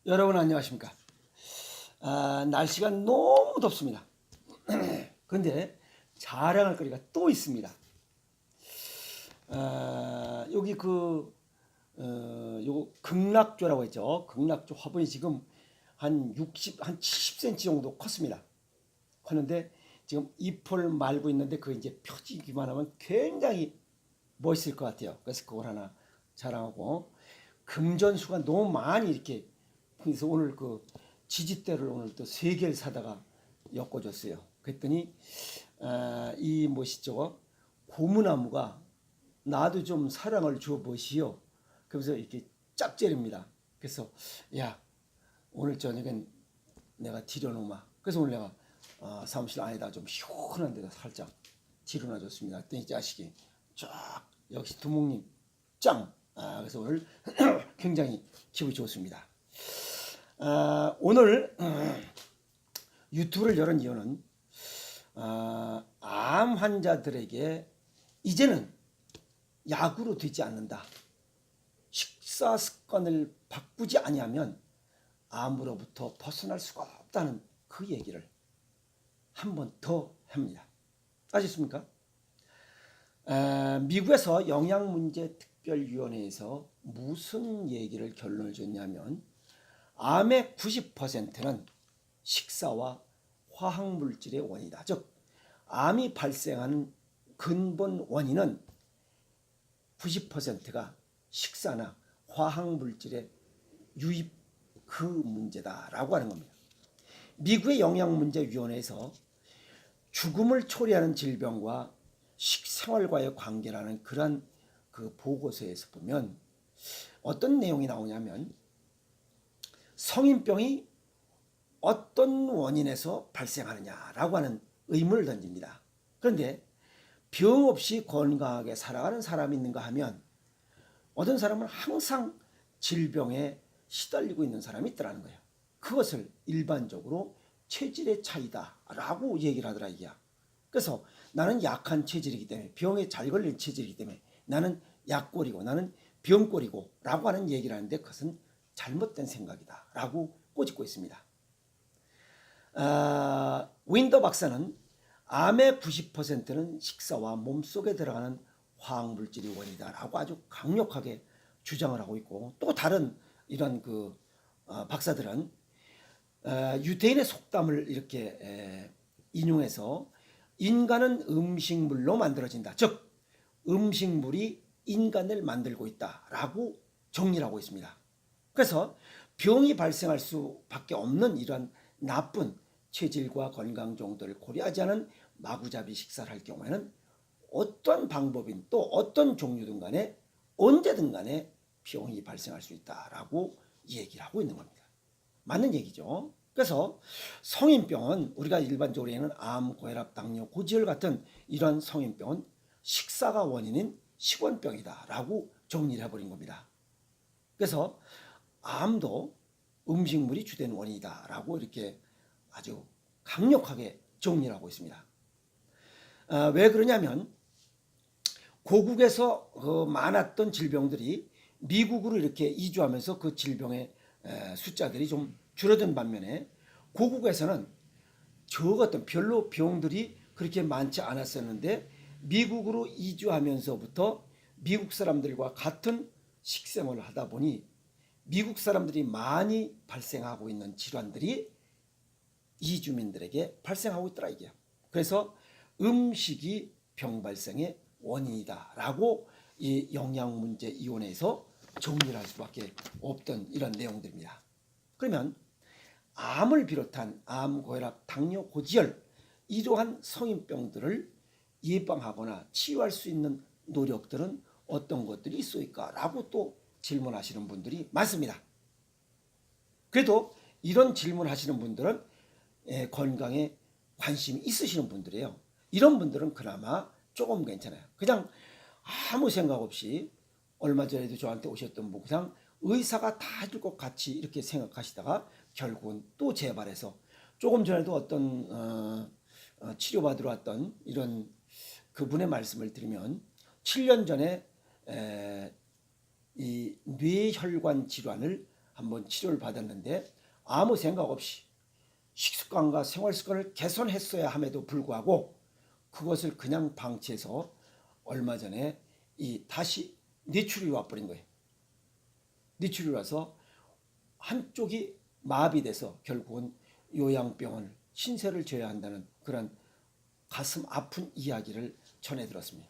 여러분 안녕하십니까? 날씨가 너무 덥습니다. 그런데 자랑할 거리가 또 있습니다. 여기 요거 극락조라고 했죠. 극락조 화분이 지금 한 70cm 정도 컸습니다. 컸는데 지금 잎을 말고 있는데 그 이제 펴지기만 하면 굉장히 멋있을 것 같아요. 그래서 그걸 하나 자랑하고, 금전수가 너무 많이 이렇게, 그래서 오늘 그 지지대를 오늘 또 3개를 사다가 엮어줬어요. 그랬더니 이 뭐시죠? 고무나무가 나도 좀 사랑을 줘 보시오. 그래서 이렇게 짭짤입니다. 그래서 야, 오늘 저녁엔 내가 들여놓으마. 그래서 오늘 내가 사무실 안에다 좀 시원한 데다 살짝 들여놔줬습니다. 그랬더니 이 자식이 쫙, 역시 두목님 짱. 그래서 오늘 굉장히 기분이 좋습니다. 오늘 유튜브를 열은 이유는 암 환자들에게 이제는 약으로 되지 않는다. 식사 습관을 바꾸지 아니하면 암으로부터 벗어날 수가 없다는 그 얘기를 한 번 더 합니다. 아셨습니까? 미국에서 영양문제특별위원회에서 무슨 얘기를 결론을 줬냐면, 암의 90%는 식사와 화학물질의 원인이다. 즉, 암이 발생하는 근본 원인은 90%가 식사나 화학물질의 유입 그 문제다라고 하는 겁니다. 미국의 영양문제위원회에서 죽음을 초래하는 질병과 식생활과의 관계라는 그러한 그 보고서에서 보면 어떤 내용이 나오냐면, 성인병이 어떤 원인에서 발생하느냐라고 하는 의문을 던집니다. 그런데 병 없이 건강하게 살아가는 사람이 있는가 하면, 어떤 사람은 항상 질병에 시달리고 있는 사람이 있더라는 거예요. 그것을 일반적으로 체질의 차이다라고 얘기를 하더라 이게. 그래서 나는 약한 체질이기 때문에, 병에 잘 걸릴 체질이기 때문에 나는 약골이고 나는 병골이고 라고 하는 얘기를 하는데, 그것은 잘못된 생각이다 라고 꼬집고 있습니다. 윈더 박사는 암의 90%는 식사와 몸속에 들어가는 화학물질이 원인이다 라고 아주 강력하게 주장을 하고 있고, 또 다른 이런 박사들은 유태인의 속담을 이렇게 인용해서 인간은 음식물로 만들어진다. 즉, 음식물이 인간을 만들고 있다라고 정리를 하고 있습니다. 그래서 병이 발생할 수밖에 없는 이러한 나쁜 체질과 건강 정도를 고려하지 않은 마구잡이 식사를 할 경우에는 어떤 방법인 또 어떤 종류든 간에 언제든 간에 병이 발생할 수 있다라고 얘기를 하고 있는 겁니다. 맞는 얘기죠. 그래서 성인병은, 우리가 일반적으로 얘기하는 암, 고혈압, 당뇨, 고지혈 같은 이런 성인병은 식사가 원인인 식원병이다라고 정리를 해버린 겁니다. 그래서 암도 음식물이 주된 원인이다라고 이렇게 아주 강력하게 정리를 하고 있습니다. 왜 그러냐면, 고국에서 많았던 질병들이 미국으로 이렇게 이주하면서 그 질병의 숫자들이 좀 줄어든 반면에, 고국에서는 적었던 별로 병들이 그렇게 많지 않았었는데, 미국으로 이주하면서부터 미국 사람들과 같은 식생활을 하다 보니 미국 사람들이 많이 발생하고 있는 질환들이 이주민들에게 발생하고 있더라 이게. 그래서 음식이 병 발생의 원인이다라고 이 영양문제위원회에서 정리를 할 수밖에 없던 이런 내용들입니다. 그러면 암을 비롯한 암, 고혈압, 당뇨, 고지혈, 이러한 성인병들을 예방하거나 치유할 수 있는 노력들은 어떤 것들이 있을까라고 또 질문하시는 분들이 많습니다. 그래도 이런 질문하시는 분들은 건강에 관심이 있으시는 분들이에요. 이런 분들은 그나마 조금 괜찮아요. 그냥 아무 생각 없이, 얼마 전에도 저한테 오셨던 분, 그냥 의사가 다 해줄 것 같이 이렇게 생각하시다가 결국은 또 재발해서, 조금 전에도 어떤 치료받으러 왔던 이런 그분의 말씀을 드리면, 7년 전에 이 뇌혈관 질환을 한번 치료를 받았는데 아무 생각 없이 식습관과 생활 습관을 개선했어야 함에도 불구하고 그것을 그냥 방치해서 얼마 전에 다시 뇌출혈이 와버린 거예요. 뇌출혈이 와서 한쪽이 마비돼서 결국은 요양병원을 신세를 져야 한다는 그런 가슴 아픈 이야기를 전해 들었습니다.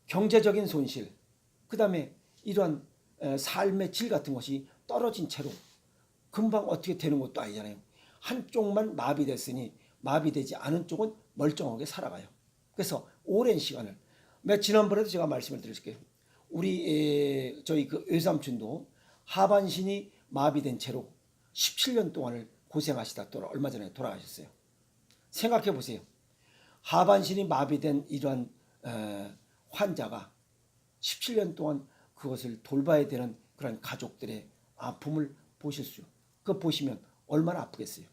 경제적인 손실, 그 다음에 이러한 삶의 질 같은 것이 떨어진 채로 금방 어떻게 되는 것도 아니잖아요. 한쪽만 마비됐으니 마비되지 않은 쪽은 멀쩡하게 살아가요. 그래서 오랜 시간을, 지난번에도 제가 말씀을 드릴게요. 저희 그 외삼촌도 하반신이 마비된 채로 17년 동안을 고생하시다 얼마 전에 돌아가셨어요. 생각해 보세요. 하반신이 마비된 이러한 환자가 17년 동안 그것을 돌봐야 되는 그런 가족들의 아픔을 그거 보시면 얼마나 아프겠어요.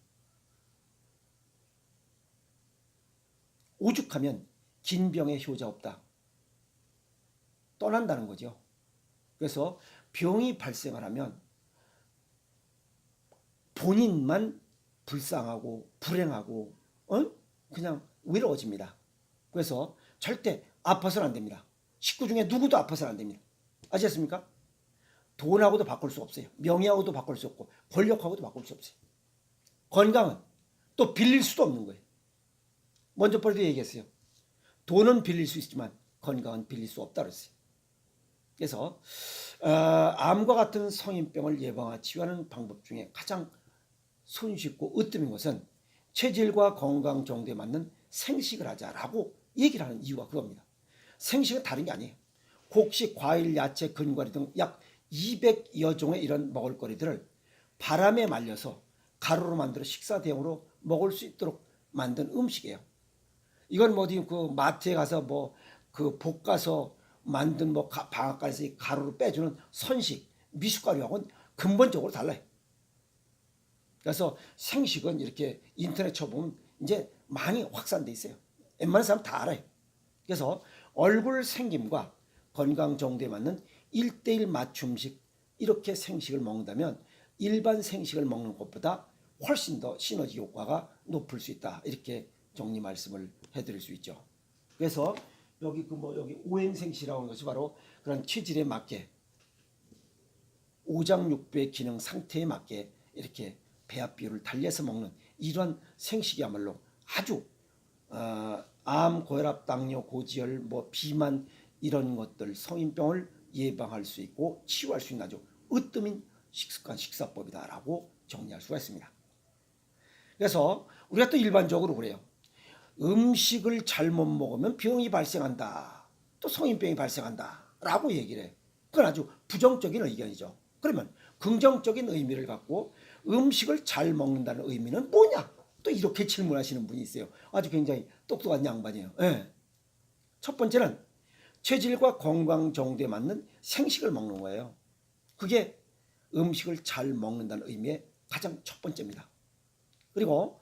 오죽하면 긴 병에 효자 없다. 떠난다는 거죠. 그래서 병이 발생을 하면 본인만 불쌍하고 불행하고 그냥 외로워집니다. 그래서 절대 아파서는 안 됩니다. 식구 중에 누구도 아파서는 안 됩니다. 아시겠습니까? 돈하고도 바꿀 수 없어요. 명예하고도 바꿀 수 없고 권력하고도 바꿀 수 없어요. 건강은 또 빌릴 수도 없는 거예요. 먼저 번에도 얘기했어요. 돈은 빌릴 수 있지만 건강은 빌릴 수 없다 그랬어요. 그래서 암과 같은 성인병을 예방하고 치유하는 방법 중에 가장 손쉽고 으뜸인 것은 체질과 건강 정도에 맞는 생식을 하자라고 얘기를 하는 이유가 그겁니다. 생식은 다른 게 아니에요. 곡식, 과일, 야채, 근과류 등 약 200여 종의 이런 먹을거리들을 바람에 말려서 가루로 만들어 식사 대용으로 먹을 수 있도록 만든 음식이에요. 이건 그 마트에 가서 그 볶아서 만든 방앗간에서 가루로 빼주는 선식, 미숫가루하고는 근본적으로 달라요. 그래서 생식은 이렇게 인터넷 쳐보면 이제 많이 확산돼 있어요. 웬만한 사람 다 알아요. 그래서 얼굴 생김과 건강 정도에 맞는 1:1 맞춤식 이렇게 생식을 먹는다면 일반 생식을 먹는 것보다 훨씬 더 시너지 효과가 높을 수 있다. 이렇게 정리 말씀을 해드릴 수 있죠. 그래서 여기 여기 오행생식이라고 하는 것이 바로 그런 체질에 맞게 오장육부의 기능 상태에 맞게 이렇게 배합 비율을 달리해서 먹는 이러한 생식이야말로 아주 암, 고혈압, 당뇨, 고지혈, 비만 이런 것들 성인병을 예방할 수 있고 치유할 수 있는 아주 으뜸인 식습관 식사법이다라고 정리할 수가 있습니다. 그래서 우리가 또 일반적으로 그래요. 음식을 잘못 먹으면 병이 발생한다. 또 성인병이 발생한다. 라고 얘기를 해요. 그건 아주 부정적인 의견이죠. 그러면 긍정적인 의미를 갖고 음식을 잘 먹는다는 의미는 뭐냐? 또 이렇게 질문하시는 분이 있어요. 아주 굉장히 똑똑한 양반이에요. 네. 첫 번째는 체질과 건강 정도에 맞는 생식을 먹는 거예요. 그게 음식을 잘 먹는다는 의미의 가장 첫 번째입니다. 그리고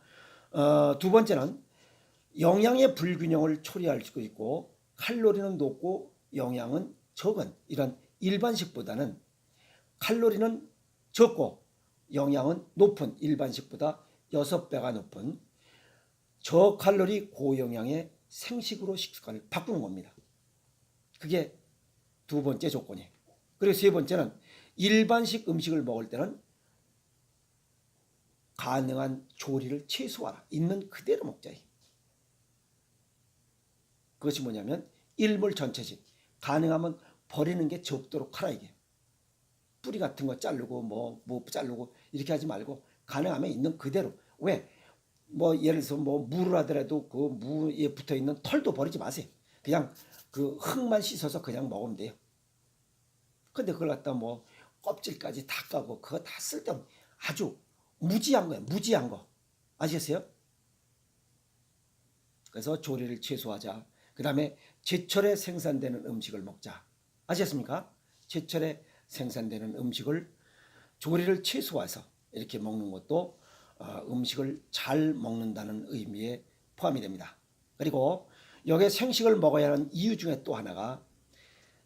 두 번째는 영양의 불균형을 초래할 수 있고 칼로리는 높고 영양은 적은 이런 일반식보다는 칼로리는 적고 영양은 높은 일반식보다 6배가 높은 저칼로리 고영양의 생식으로 식습관을 바꾸는 겁니다. 그게 두 번째 조건이에요. 그리고 세 번째는 일반식 음식을 먹을 때는 가능한 조리를 최소화하라. 있는 그대로 먹자. 그것이 뭐냐면 일물전체식. 가능하면 버리는 게 적도록 하라 이게. 뿌리 같은 거 자르고 뭐 자르고 이렇게 하지 말고 가능하면 있는 그대로. 왜? 예를 들어서 무를 하더라도 그 무에 붙어 있는 털도 버리지 마세요. 그냥 그 흙만 씻어서 그냥 먹으면 돼요. 근데 그걸 갖다 껍질까지 다 까고 그거 다 쓸데없는 아주 무지한 거예요. 무지한 거. 아시겠어요? 그래서 조리를 최소화하자. 그 다음에 제철에 생산되는 음식을 먹자. 아시겠습니까? 제철에 생산되는 음식을 조리를 최소화해서 이렇게 먹는 것도 음식을 잘 먹는다는 의미에 포함이 됩니다. 그리고 여기에 생식을 먹어야 하는 이유 중에 또 하나가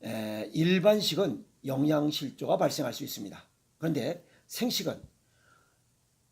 일반식은 영양실조가 발생할 수 있습니다. 그런데 생식은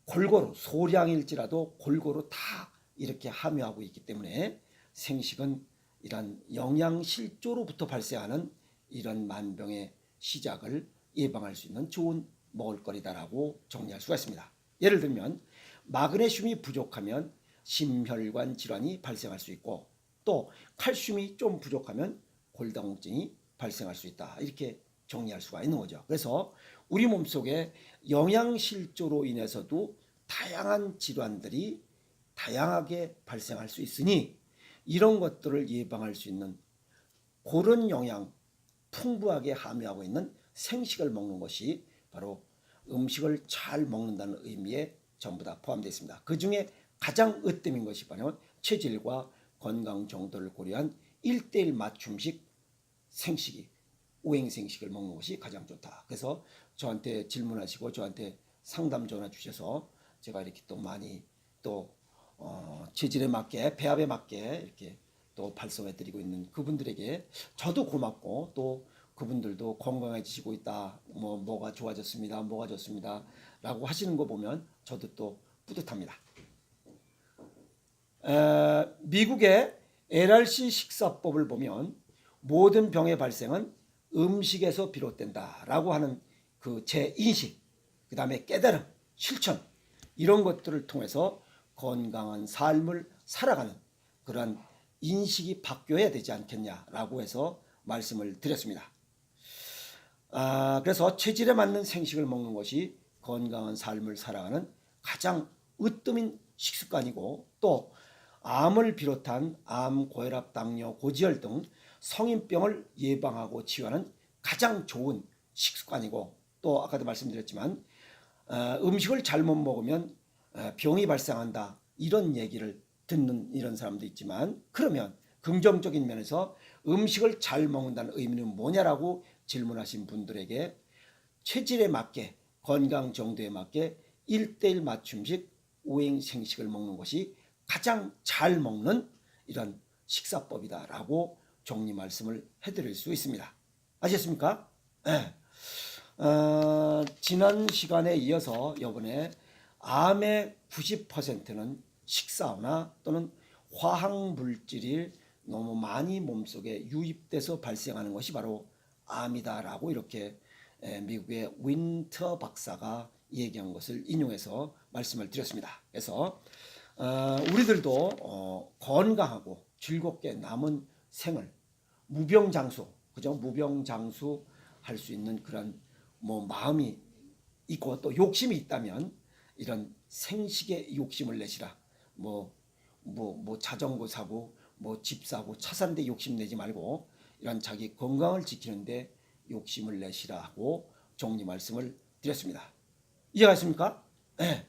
골고루 소량일지라도 골고루 다 이렇게 함유하고 있기 때문에 생식은 이런 영양실조로부터 발생하는 이런 만병의 시작을 예방할 수 있는 좋은 먹을거리다라고 정리할 수가 있습니다. 예를 들면 마그네슘이 부족하면 심혈관 질환이 발생할 수 있고 또 칼슘이 좀 부족하면 골다공증이 발생할 수 있다. 이렇게 정리할 수가 있는 거죠. 그래서 우리 몸속에 영양실조로 인해서도 다양한 질환들이 다양하게 발생할 수 있으니 이런 것들을 예방할 수 있는 그런 영양 풍부하게 함유하고 있는 생식을 먹는 것이 바로 음식을 잘 먹는다는 의미에 전부 다 포함되어 있습니다. 그 중에 가장 으뜸인 것이 바로 체질과 건강 정도를 고려한 1:1 맞춤식 생식이 오행생식을 먹는 것이 가장 좋다. 그래서 저한테 질문하시고 저한테 상담 전화 주셔서 제가 이렇게 또 많이 또 체질에 맞게 배합에 맞게 이렇게 또 발송해 드리고 있는 그분들에게 저도 고맙고 또 그분들도 건강해지시고 있다. 뭐가 좋아졌습니다. 뭐가 좋습니다. 라고 하시는 거 보면 저도 또 뿌듯합니다. 미국의 LRC 식사법을 보면 모든 병의 발생은 음식에서 비롯된다라고 하는 그 제 인식, 그 다음에 깨달음, 실천 이런 것들을 통해서 건강한 삶을 살아가는 그러한 인식이 바뀌어야 되지 않겠냐라고 해서 말씀을 드렸습니다. 그래서 체질에 맞는 생식을 먹는 것이 건강한 삶을 살아가는 가장 으뜸인 식습관이고 또 암을 비롯한 암, 고혈압, 당뇨, 고지혈 등 성인병을 예방하고 치유하는 가장 좋은 식습관이고 또 아까도 말씀드렸지만 음식을 잘못 먹으면 병이 발생한다 이런 얘기를 듣는 이런 사람도 있지만 그러면 긍정적인 면에서 음식을 잘 먹는다는 의미는 뭐냐라고 질문하신 분들에게 체질에 맞게 건강 정도에 맞게 1:1 맞춤식 오행생식을 먹는 것이 가장 잘 먹는 이런 식사법이다라고 정리 말씀을 해드릴 수 있습니다. 아셨습니까? 네. 지난 시간에 이어서 이번에 암의 90%는 식사나 또는 화학물질이 너무 많이 몸속에 유입돼서 발생하는 것이 바로 암이다라고 이렇게 미국의 윈터 박사가 얘기한 것을 인용해서 말씀을 드렸습니다. 그래서 우리들도 건강하고 즐겁게 남은 생을 무병장수, 그죠? 무병장수 할 수 있는 그런 마음이 있고 또 욕심이 있다면 이런 생식에 욕심을 내시라. 자전거 사고 집 사고 차 사는데 욕심 내지 말고 이런 자기 건강을 지키는데 욕심을 내시라고 정리 말씀을 드렸습니다. 이해가십니까? 네.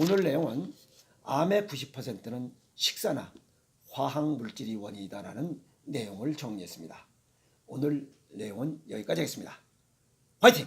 오늘 내용은 암의 90%는 식사나 화학물질이 원인이다라는 내용을 정리했습니다. 오늘 내용은 여기까지 하겠습니다. 화이팅!